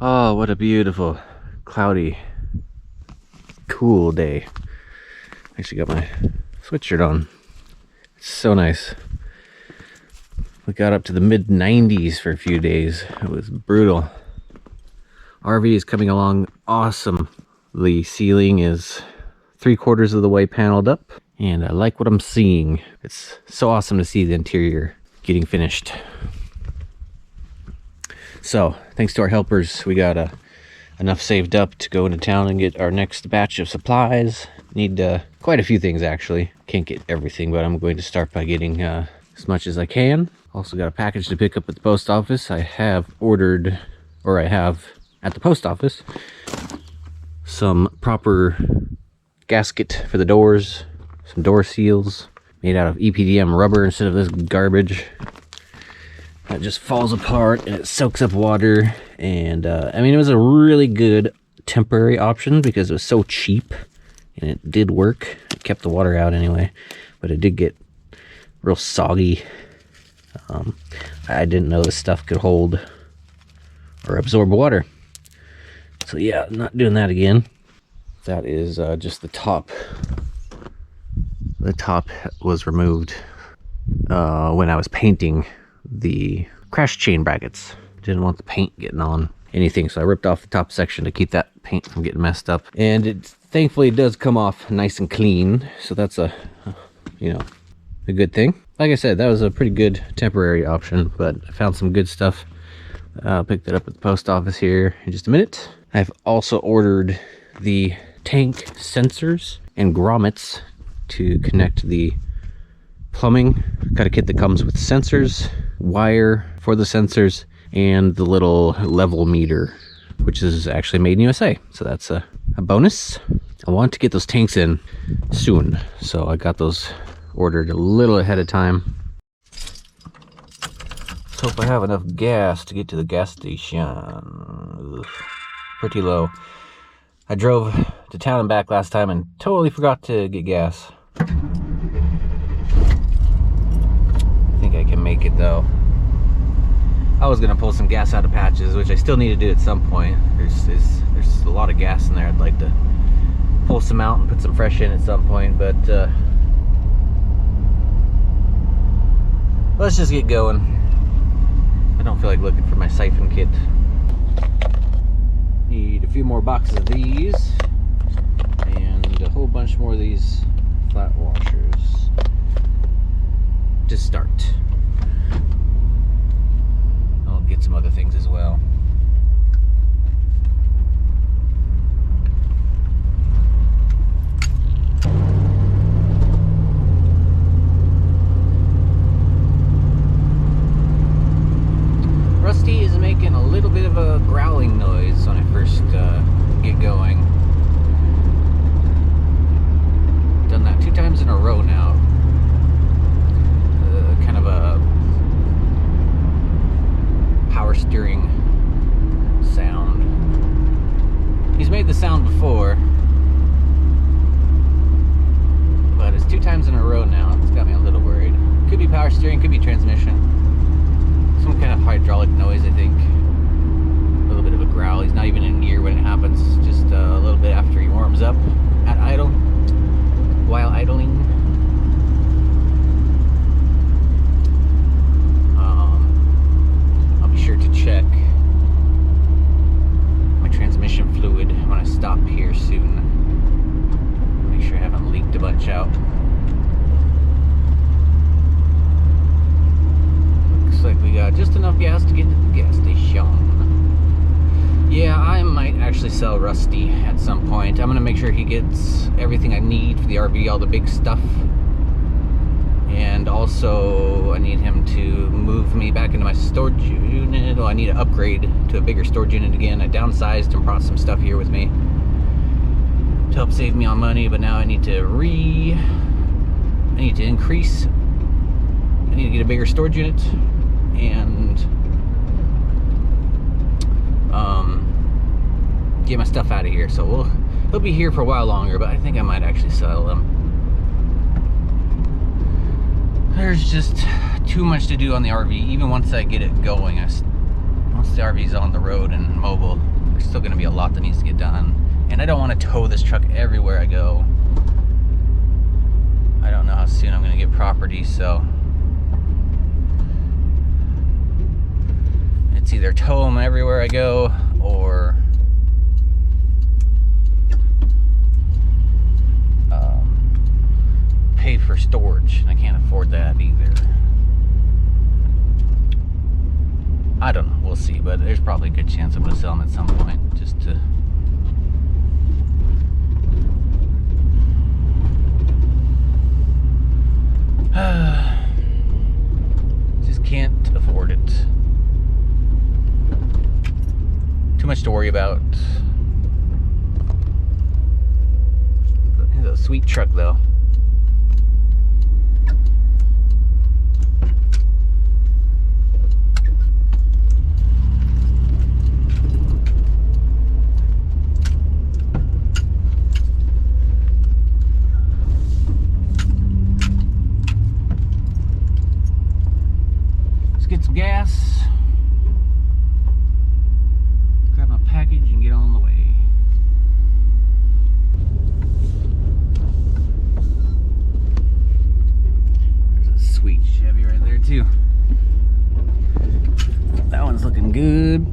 Oh, what a beautiful, cloudy, cool day. Actually got my sweatshirt on. It's so nice. We got up to the mid 90s for a few days. It was brutal. RV is coming along awesome. The ceiling is 3/4 of the way paneled up, and I like what I'm seeing. It's so awesome to see the interior getting finished. So, thanks to our helpers, we got enough saved up to go into town and get our next batch of supplies. Need quite a few things, actually. Can't get everything, but I'm going to start by getting as much as I can. Also got a package to pick up at the post office. I have ordered, or I have at the post office, some proper gasket for the doors, some door seals made out of EPDM rubber instead of this garbage that just falls apart and it soaks up water. And I mean, it was a really good temporary option because it was so cheap and it did work. It kept the water out anyway, but it did get real soggy. I didn't know this stuff could hold or absorb water. So yeah, not doing that again. That is just the top. The top was removed when I was painting the crash chain brackets. Didn't want the paint getting on anything, so I ripped off the top section to keep that paint from getting messed up. And it thankfully does come off nice and clean, so that's a good thing. Like I said, that was a pretty good temporary option, but I found some good stuff. I'll pick that up at the post office here in just a minute. I've also ordered the tank sensors and grommets to connect the plumbing. Got a kit that comes with sensors, wire for the sensors, and the little level meter, which is actually made in USA. So that's a bonus. I want to get those tanks in soon, so I got those ordered a little ahead of time. Let's hope I have enough gas to get to the gas station. Ugh, pretty low. I drove to town and back last time and totally forgot to get gas. I think I can make it though. I was gonna pull some gas out of patches, which I still need to do at some point. There's a lot of gas in there. I'd like to pull some out and put some fresh in at some point, but let's just get going. I don't feel like looking for my siphon kit. Need a few more boxes of these and a whole bunch more of these flat washers to start. I'll get some other things as well. Rusty is making a little bit of a growling noise when I first get going. Done that 2 times in a row now. Kind of a power steering sound. He's made the sound before, but it's 2 times in a row now. It's got me a little worried. Could be power steering, could be transmission. Some kind of hydraulic noise, I think. A little bit of a growl. He's not even in gear when it happens, just a little bit after he warms up at idle, while idling. I'll be sure to check my transmission fluid when I stop here soon. Make sure I haven't leaked a bunch out. Like we got just enough gas to get to the gas station. Yeah, I might actually sell Rusty at some point. I'm gonna make sure he gets everything I need for the RV, all the big stuff. And also I need him to move me back into my storage unit. Well, I need to upgrade to a bigger storage unit again. I downsized and brought some stuff here with me to help save me on money, but now I need to increase. I need to get a bigger storage unit and get my stuff out of here. So he'll be here for a while longer, but I think I might actually sell him. There's just too much to do on the RV. Even once I get it going, once once the RV's on the road and mobile, there's still going to be a lot that needs to get done. And I don't want to tow this truck everywhere I go. I don't know how soon I'm going to get property, so it's either tow them everywhere I go or pay for storage, and I can't afford that either. I don't know, we'll see, but there's probably a good chance I'm going to sell them at some point, just to just can't afford it. Too much to worry about. It's a sweet truck though. Get some gas, grab my package, and get on the way. There's a sweet Chevy right there too. That one's looking good.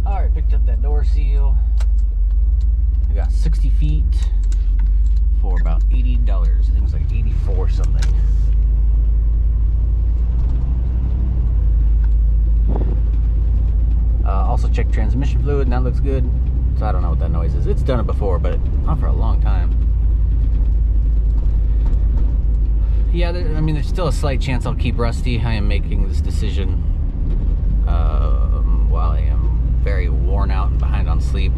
Alright, picked up that door seal. I got 60 feet for about $80. I think it was like 84 something. Also checked transmission fluid, and that looks good. So I don't know what that noise is. It's done it before, but not for a long time. Yeah, I mean, there's still a slight chance I'll keep Rusty. I am making this decision while I am very worn out and behind on sleep.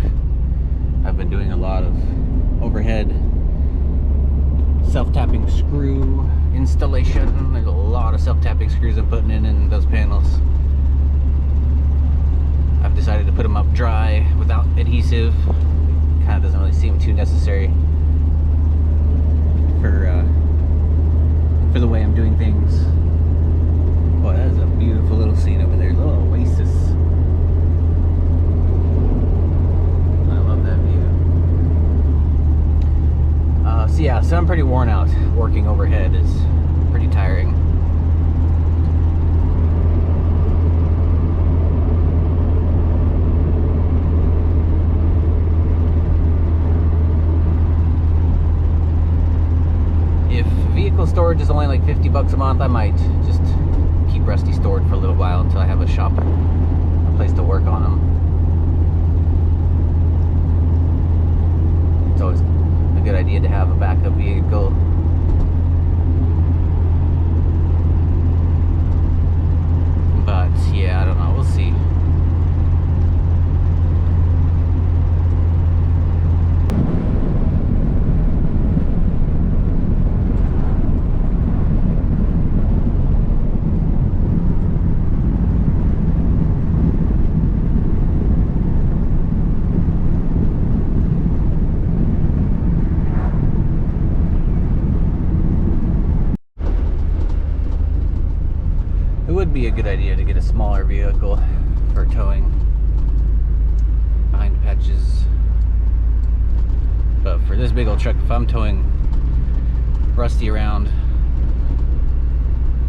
I've been doing a lot of overhead self-tapping screw installation. There's a lot of self-tapping screws I'm putting in those panels. I've decided to put them up dry without adhesive. Kind of doesn't really seem too necessary for the way I'm doing things. Boy, that is a beautiful little scene over there, a little oasis. I love that view. So yeah, so I'm pretty worn out. Working overhead is pretty tiring. Storage is only like 50 bucks a month. I might just keep Rusty stored for a little while until I have a shop, a place to work on them. It's always a good idea to have a backup vehicle. But yeah, I don't know, we'll see. Be a good idea to get a smaller vehicle for towing behind patches, but for this big old truck, if I'm towing Rusty around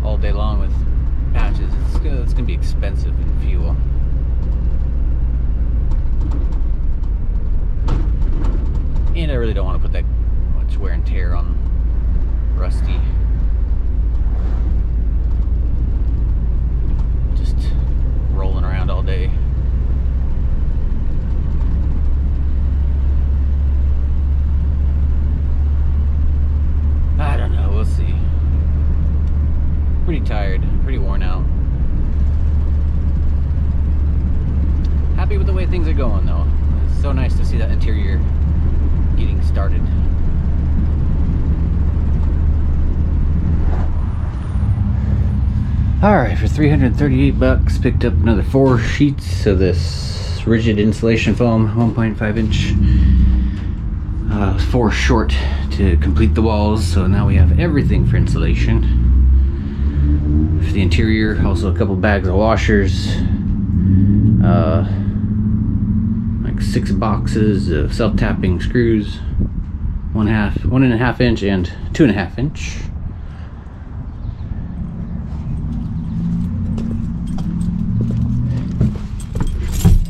all day long with patches, it's gonna be expensive in fuel. And I really don't want to put that much wear and tear on Rusty. Rolling around all day. I don't know, we'll see. Pretty tired, pretty worn out. Happy with the way things are going though. It's so nice to see that interior getting started. Alright, for 338 bucks, picked up another 4 sheets of this rigid insulation foam, 1.5 inch. 4 short to complete the walls, so now we have everything for insulation. For the interior, also a couple bags of washers, like 6 boxes of self-tapping screws, 1.5 inch and 2.5 inch.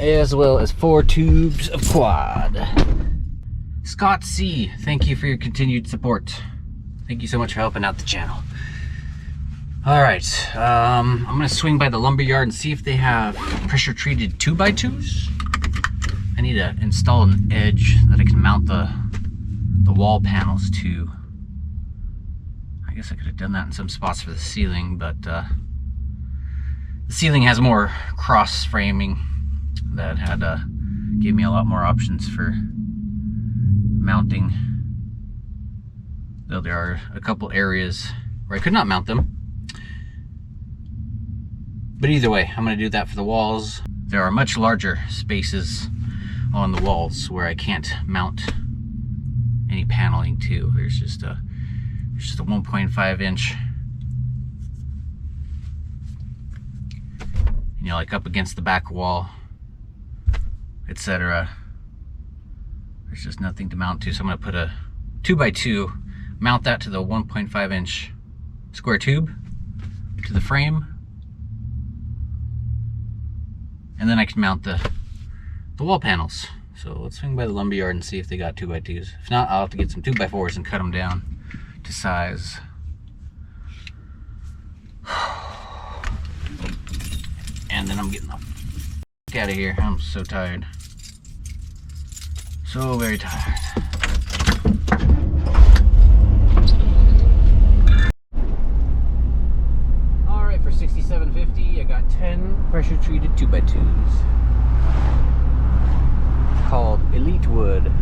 As well as 4 tubes of quad. Scott C, thank you for your continued support. Thank you so much for helping out the channel. All right, I'm gonna swing by the lumber yard and see if they have pressure treated 2x2s. I need to install an edge that I can mount the wall panels to. I guess I could have done that in some spots for the ceiling, but the ceiling has more cross framing that had gave me a lot more options for mounting. Though there are a couple areas where I could not mount them. But either way, I'm going to do that for the walls. There are much larger spaces on the walls where I can't mount any paneling to. There's just a 1.5 inch, you know, like up against the back wall, etc. There's just nothing to mount to, so I'm going to put a 2x2, mount that to the 1.5 inch square tube to the frame, and then I can mount the wall panels. So let's swing by the lumber yard and see if they got 2x2s. If not, I'll have to get some 2x4s and cut them down to size. And then I'm getting the f*** out of here. I'm so tired. So very tired. Alright, for $67.50 I got 10 pressure treated 2x2s. Called Elite Wood,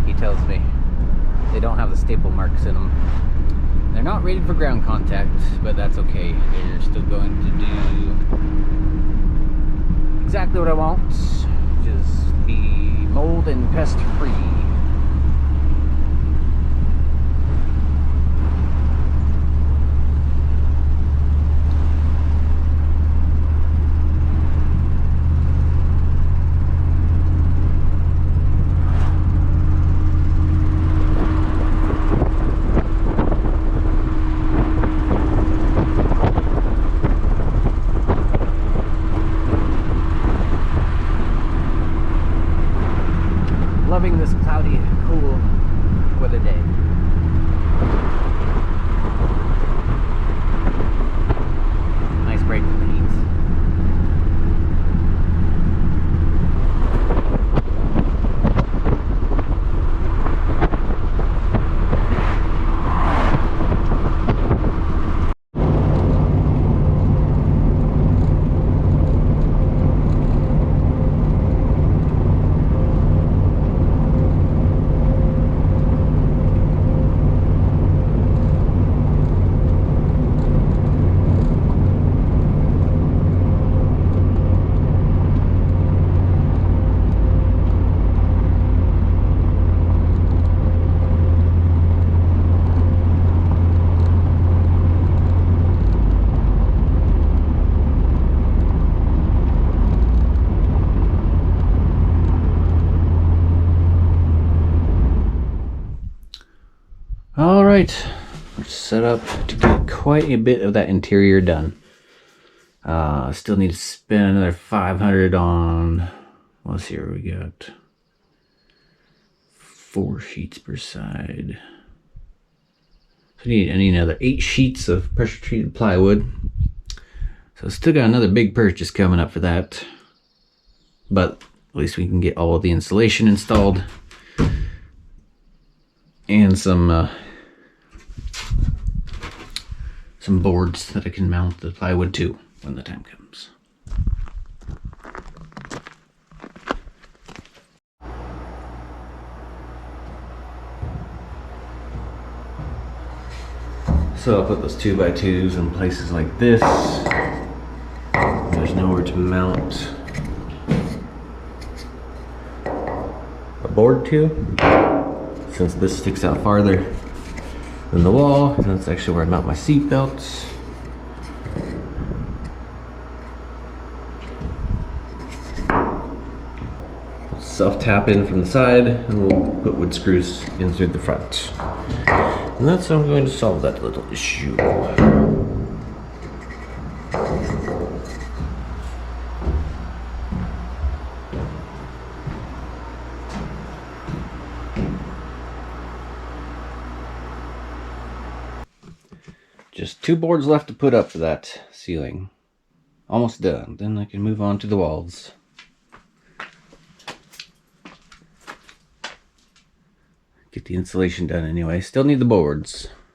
he tells me. They don't have the staple marks in them. They're not rated for ground contact, but that's okay. They're still going to do exactly what I want. Just be mold and pest free. Loving this cloudy, cool weather day. Nice break from the heat. Alright, we're set up to get quite a bit of that interior done. Still need to spend another $500 on, let's see, we got 4 sheets per side. So I need another 8 sheets of pressure treated plywood. So still got another big purchase coming up for that. But at least we can get all of the insulation installed. And some boards that I can mount the plywood to when the time comes. So I'll put those 2x2s in places like this. There's nowhere to mount a board to, since this sticks out farther than the wall, and that's actually where I mount my seat belts. self-tap in from the side, and we'll put wood screws in through the front. And that's how I'm going to solve that little issue. Just 2 boards left to put up for that ceiling. Almost done. Then I can move on to the walls. Get the insulation done anyway. Still need the boards.